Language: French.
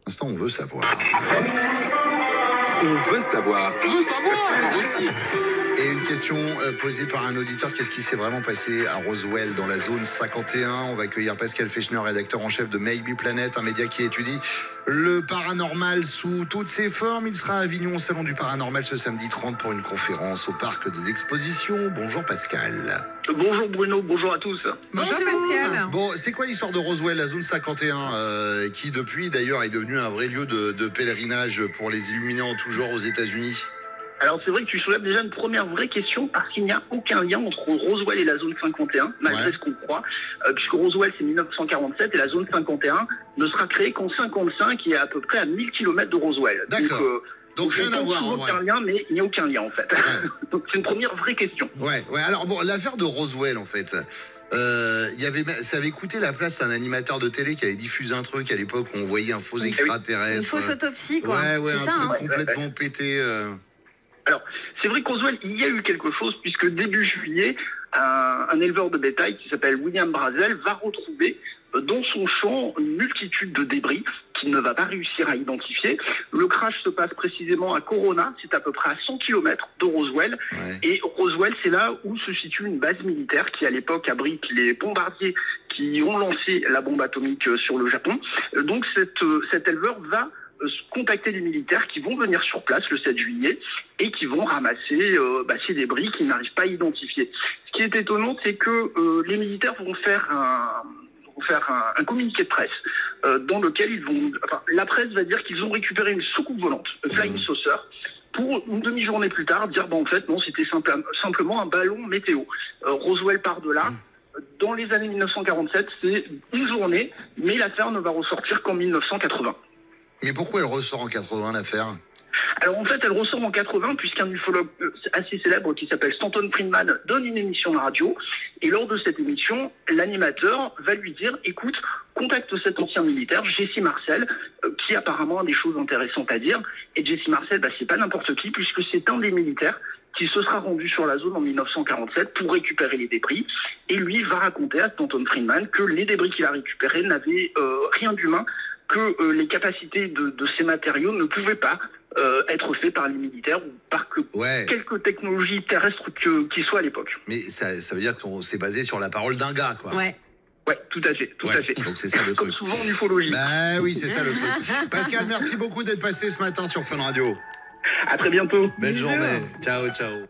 l'instant, on veut savoir. On veut savoir. Je veux savoir, moi aussi. Et une question posée par un auditeur, qu'est-ce qui s'est vraiment passé à Roswell dans la zone 51? On va accueillir Pascal Fechner, rédacteur en chef de Maybe Planet, un média qui étudie le paranormal sous toutes ses formes. Il sera à Avignon au Salon du Paranormal ce samedi 30 pour une conférence au Parc des Expositions. Bonjour Pascal. Bonjour Bruno, bonjour à tous. Bonjour Pascal. Bon, c'est quoi l'histoire de Roswell, la zone 51, qui depuis d'ailleurs est devenue un vrai lieu de pèlerinage pour les illuminés en tout genre aux États-Unis? Alors c'est vrai que tu soulèves déjà une première vraie question parce qu'il n'y a aucun lien entre Roswell et la zone 51, malgré ce qu'on croit, puisque Roswell c'est 1947 et la zone 51 ne sera créée qu'en 55 et à peu près à 1000 km de Roswell. D'accord. Donc rien à voir en vrai. Aucun lien, mais il n'y a aucun lien en fait. Ouais. Donc c'est une première vraie question. Ouais. Alors bon, l'affaire de Roswell en fait, ça avait coûté la place à un animateur de télé qui avait diffusé un truc à l'époque où on voyait un faux extraterrestre. Une fausse autopsie, quoi. Ouais, c'est un ça, truc complètement pété. Alors, c'est vrai qu'au Roswell, il y a eu quelque chose, puisque début juillet, un éleveur de bétail qui s'appelle William Brazel va retrouver dans son champ une multitude de débris qu'il ne va pas réussir à identifier. Le crash se passe précisément à Corona, c'est à peu près à 100 km de Roswell. Ouais. Et Roswell, c'est là où se situe une base militaire qui, à l'époque, abrite les bombardiers qui ont lancé la bombe atomique sur le Japon. Donc, cet éleveur va contacter les militaires qui vont venir sur place le 7 juillet et qui vont ramasser ces débris qu'ils n'arrivent pas à identifier. Ce qui est étonnant, c'est que les militaires vont faire un communiqué de presse dans lequel la presse va dire qu'ils ont récupéré une soucoupe volante, Flying Saucer, pour une demi-journée plus tard dire en fait non, c'était simplement un ballon météo. Roswell part de là. Dans les années 1947, c'est une journée, mais l'affaire ne va ressortir qu'en 1980. Mais pourquoi elle ressort en 80 l'affaire? Alors en fait, elle ressort en 80 puisqu'un ufologue assez célèbre qui s'appelle Stanton Friedman donne une émission de radio et lors de cette émission, l'animateur va lui dire « Écoute, contacte cet ancien militaire, Jesse Marcel, qui apparemment a des choses intéressantes à dire. » Et Jesse Marcel, c'est pas n'importe qui puisque c'est un des militaires qui se sera rendu sur la zone en 1947 pour récupérer les débris. Et lui va raconter à Stanton Friedman que les débris qu'il a récupérés n'avaient rien d'humain, que les capacités de ces matériaux ne pouvaient pas être faits par les militaires ou par quelques technologies terrestres qui soient à l'époque. Mais ça veut dire qu'on s'est basé sur la parole d'un gars, quoi. Ouais. Ouais, tout à fait, tout à fait. Donc c'est ça le Comme truc. souvent en ufologie. Bah oui, c'est ça le truc. Pascal, merci beaucoup d'être passé ce matin sur Fun Radio. À très bientôt. Belle Bisous. journée. Ciao, ciao.